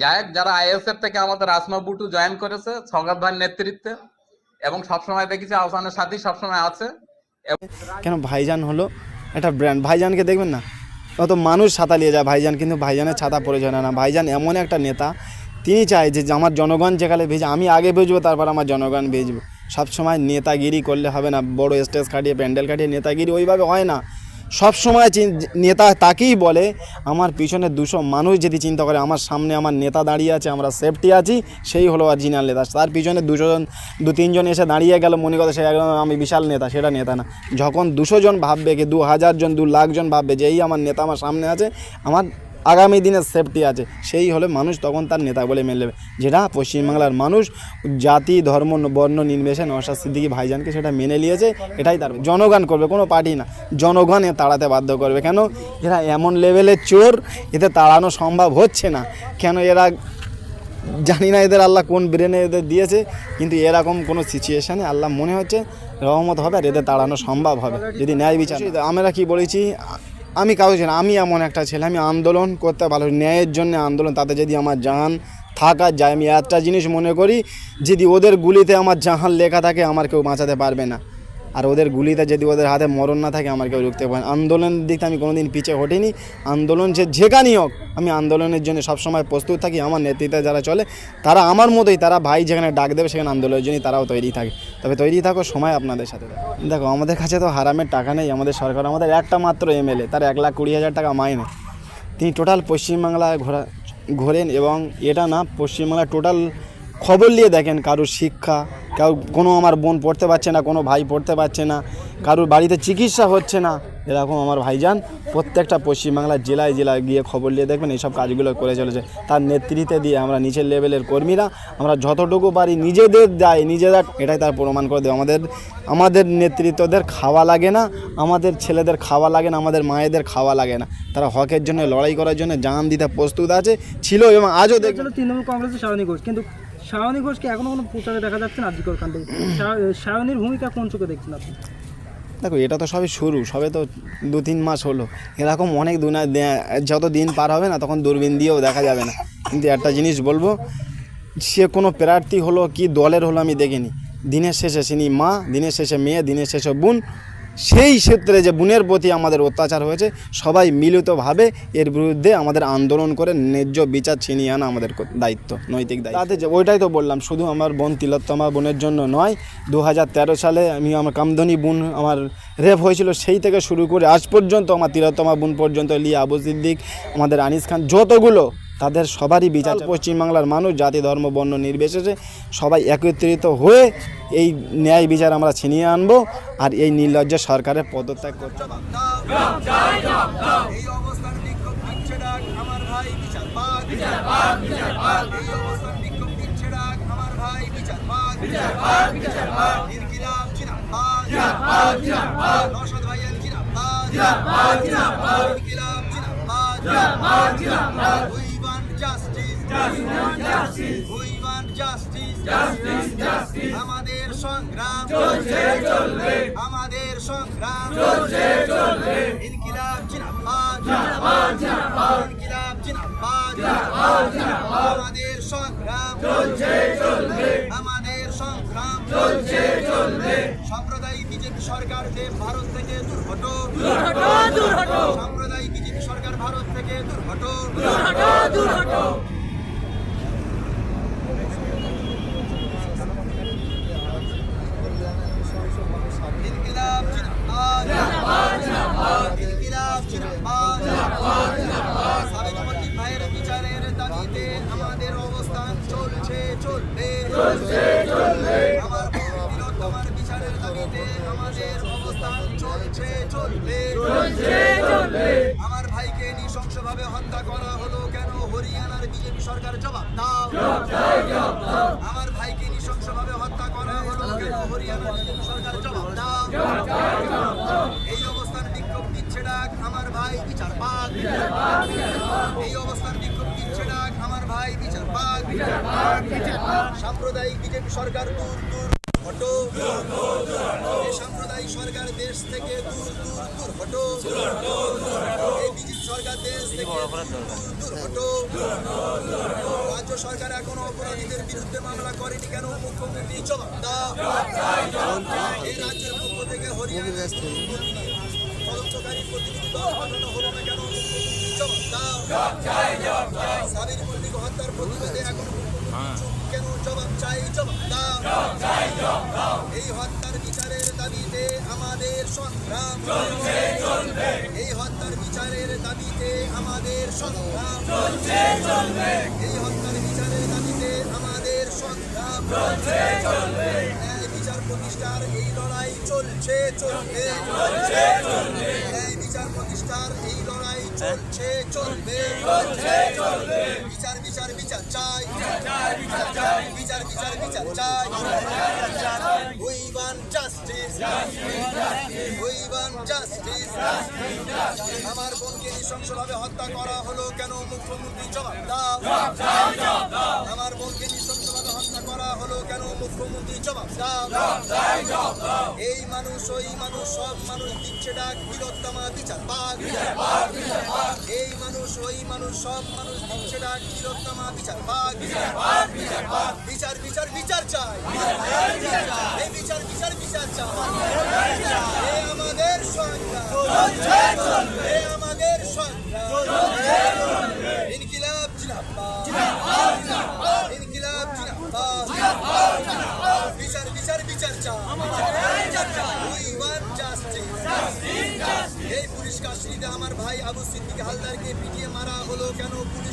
যাই হোক, যারা আইএসএফ থেকে আমাদের আসমা বুটু জয়েন করেছে সৌগাত ভাইয়ের নেতৃত্বে, এবং সবসময় দেখেছি আহসানের সাথেই সবসময় আছে। কেন ভাইজান হলো একটা ব্র্যান্ড। ভাইজানকে দেখবেন না, অত মানুষ ছাতা নিয়ে যায় ভাইজান, কিন্তু ভাইজানের ছাতা প্রয়োজন হয় না। ভাইজান এমন একটা নেতা, তিনি চায় যে আমার জনগণ যেখানে ভেজে আমি আগে ভেজবো, তারপর আমার জনগণ ভেজবো। সবসময় নেতাগিরি করলে হবে না, বড় স্টেজ কাটিয়ে প্যান্ডেল কাটিয়ে নেতাগিরি ওইভাবে হয় না। সবসময় নেতা তাকেই বলে আমার পিছনে 200 মানুষ যদি চিন্তা করে আমার সামনে আমার নেতা দাঁড়িয়ে আছে, আমরা সেফটি আছি, সেই হলো অরিজিনাল নেতা। তার পিছনে 200 জন 2-3 জন এসে দাঁড়িয়ে গেল, মনে কথা সে একদম আমি বিশাল নেতা, সেটা নেতা না। যখন 200 জন ভাববে, কি 2000 জন 2 লাখ জন ভাববে যে এই আমার নেতা আমার সামনে আছে, আমার আগামী দিনের সেফটি আছে, সেই হলে মানুষ তখন তার নেতা বলে মেনে নেবে। যেটা পশ্চিমবাংলার মানুষ জাতি ধর্ম বর্ণ নির্বিশেষে নওশাদ সিদ্দিকী ভাইজানকে সেটা মেনে নিয়েছে। এটাই তার জনগণ করবে, কোনো পার্টি না। জনগণ এ তাড়াতে বাধ্য করবে। কেন? এরা এমন লেভেলের চোর, এতে তাড়ানো সম্ভব হচ্ছে না। কেন? এরা জানি না এদের আল্লাহ কোন ব্রেনে এদের দিয়েছে, কিন্তু এরকম কোনো সিচুয়েশানে আল্লাহ মনে হচ্ছে রহমত হবে আর এদের তাড়ানো সম্ভব হবে যদি ন্যায় বিচার। আমরা কি বলেছি, আমি কাউকে না, আমি এমন একটা ছেলে, আমি আন্দোলন করতে ভালো, ন্যায়ের জন্য আন্দোলন, তাতে যদি আমার জাহান থাকা যায়, আমি একটা জিনিস মনে করি, যদি ওদের গুলিতে আমার জাহান লেখা থাকে আমার কেউ বাঁচাতে পারবে না, আর ওদের গুলিতে যদি ওদের হাতে মরণ না থাকে আমার কেউ রুখতে পারে না। আন্দোলনের দিক থেকে আমি কোনোদিন পিছিয়ে হটিনি। আন্দোলন যেখানেই হোক আমি আন্দোলনের জন্য সবসময় প্রস্তুত থাকি। আমার নেতৃত্বে যারা চলে তারা আমার মতোই, তারা ভাই যেখানে ডাক দেবে সেখানে আন্দোলনের জন্য তারাও তৈরি থাকে। তবে তৈরি থাকো, সময় আপনাদের সাথে। দেখো আমাদের কাছে তো হারামের টাকা নেই। আমাদের সরকার, আমাদের একটা মাত্র এমএলএ, তার 1,20,000 টাকা মাইনে। তিনি টোটাল পশ্চিমবাংলায় ঘোরেন, এবং এটা না, পশ্চিমবাংলায় টোটাল খবর নিয়ে দেখেন, কারোর শিক্ষা, কোনো আমার বোন পড়তে পারছে না, কোনো ভাই পড়তে পারছে না, কারোর বাড়িতে চিকিৎসা হচ্ছে না, এরকম আমার ভাইজান প্রত্যেকটা পশ্চিমবাংলার জেলায় জেলায় গিয়ে খবর নিয়ে দেখবেন এইসব কাজগুলো করে চলেছে। তার নেতৃত্বে দিয়ে আমরা নিচের লেভেলের কর্মীরা আমরা যতটুকু পারি নিজেদের নিজেরা এটাই তার প্রমাণ করে দেবে। আমাদের নেতৃত্বদের খাওয়া লাগে না, আমাদের ছেলেদের খাওয়া লাগে না, আমাদের মায়েদের খাওয়া লাগে না। তারা হকের জন্য লড়াই করার জন্য জান দিতে প্রস্তুত আছে, ছিল এবং আজও দেখছিল। তৃণমূল কংগ্রেসের শাওনি ঘোষ, কিন্তু শাওনি ঘোষকে এখনো কোনো প্রচারে দেখা যাচ্ছে না। আজিকর কাণ্ডে শাওনির ভূমিকা কোন চোখে দেখছেন আপনি? দেখো এটা তো সবই শুরু, সবে তো 2-3 মাস হলো। এরকম অনেক যত দিন পার হবে না তখন দূরবীন দিয়েও দেখা যাবে না। কিন্তু একটা জিনিস বলবো, সে কোনো প্রার্থী হলো কি দলের হলো আমি দেখিনি। দিনের শেষে তিনি মা, দিনের শেষে মেয়ে, দিনের শেষে বোন। সেই ক্ষেত্রে যে বোনের প্রতি আমাদের অত্যাচার হয়েছে, সবাই মিলিতভাবে এর বিরুদ্ধে আমাদের আন্দোলন করে ন্যায্য বিচার ছিনিয়ে আনা আমাদের দায়িত্ব, নৈতিক দায়িত্ব। তাতে ওইটাই তো বললাম, শুধু আমার বোন তিলোত্তমা বোনের জন্য নয়, 2013 সালে আমার কামধনী বোন আমার রেপ হয়েছিল, সেই থেকে শুরু করে আজ পর্যন্ত আমার তিলোত্তমা বোন পর্যন্ত, লিয়া আবু সিদ্দিক, আমাদের আনিস খান, যতগুলো, তাদের সবারই বিচার। পশ্চিমবাংলার মানুষ জাতি ধর্ম বর্ণ নির্বিশেষে সবাই একত্রিত হয়ে এই ন্যায় বিচার আমরা ছিনিয়ে আনবো, আর এই নির্লজ্জ সরকারের পদত্যাগ করতে হবে। আমাদের সংগ্রাম চলছে চলবে, আমাদের সংগ্রাম চলছে চলবে। ইনকিলাব জিন্দাবাদ, জিন্দাবাদ, জিন্দাবাদ। ইনকিলাব জিন্দাবাদ, জিন্দাবাদ, জিন্দাবাদ। আমাদের সংগ্রাম চলছে চলবে, আমাদের সংগ্রাম চলছে চলবে। সাম্প্রদায়িক বিজেপি সরকার যে ভারত থেকে দূর হটো, দূর হটো, দূর হটো। সাম্প্রদায়িক বিজেপি সরকার ভারত থেকে দূর হটো, দূর হটো, দূর হটো। আমাদের অবস্থান চলছে চলবে, চলছে চলবে। আমার বিচারের দাবিতে আমাদের অবস্থান চলছে চলবে, চলছে চলবে। আমার ভাইকে নৃশংসভাবে হত্যা করা হলো কেন? হরিয়ানার বিজেপি সরকার জবাব দাও। আমার ভাইকে নৃশংসভাবে হত্যা করা হলো কেন? হরিয়ানার বিজেপি সরকার জবাব দাও। এই অবস্থান বিক্ষোভ দিচ্ছে ডাক, আমার ভাই বিচার পাক। এই অবস্থান বিক্ষোভ দিচ্ছে ডাক, আমার ভাই বিচার পাক। সাম্প্রদায়িক বিজেপি সরকার দূর দূর হটো, এই সাম্প্রদায়িক সরকার দেশ থেকে দূর দূর দূর হটো। এই বিজেপি সরকার দেশ থেকে দূর দূর হটো। সরকার এখনো অপরাধীদের বিরুদ্ধে মামলা করেনি কেন? মুখ্যমন্ত্রী জবাব দাও। এই রাজ্যের পক্ষ থেকে হরিয়ানা তদন্তকারী প্রতিনিধি দল পাঠানো হলো না কেন? মুখ্যমন্ত্রী জবাব দাও। সাবির মল্লিক হত্যার প্রতিবাদে এখনো মুখ্যমন্ত্রী চুপ কেন? জবাব চাই, জবাব দাও। এই হত্যার বিচারের দাবিতে আমাদের সংগ্রাম চলছে চলবে। এই হত্যার বিচারের দাবিতে আমাদের সংগ্রাম চলছে চলবে। এই হত্যার বিচারের দাবিতে আমাদের সংগ্রাম চলছে চলবে। ন্যায় বিচার প্রতিষ্ঠার এই লড়াই চলছে চলবে চলছে চলবে। ন্যায় বিচার প্রতিষ্ঠার এই লড়াই চলছে চলবে চলছে চলবে। বিচার বিচার বিচার চাই, বিচার চাই, বিচার বিচার বিচার চাই। We want justice. We want justice. আমার বোনকে নৃশংসভাবে হত্যা করা হলো কেন? মুখ্যমন্ত্রী জবাব দাও। আমার বোনকে নৃশংসভাবে হত্যা করা হলো কেন? মুখ্যমন্ত্রী জবাব দাও। এই মানুষ ওই মানুষ সব মানুষ দিচ্ছে ডাক, বীরত্তমা বিচার পাক। এই মানুষ ওই মানুষ সব মানুষ দিচ্ছে ডাক, বীরত্তমা বিচার পাক। বিচার বিচার বিচার চাই। এই বিচার বিচার বিচার চাই। এ আমাদের সংগ্রাম, এ আমাদের সংগ্রাম। ইনকিলাব জিন্দাবাদ, ইনকিলাব জিন্দাবাদ। বিচার বিচার বিচার চাই। We want justice. এই পুলিশ কাস্টডিতে আমার ভাই আবু সিদ্দিক হালদারকে পিটিয়ে মারা হলো কেন? পুলিশ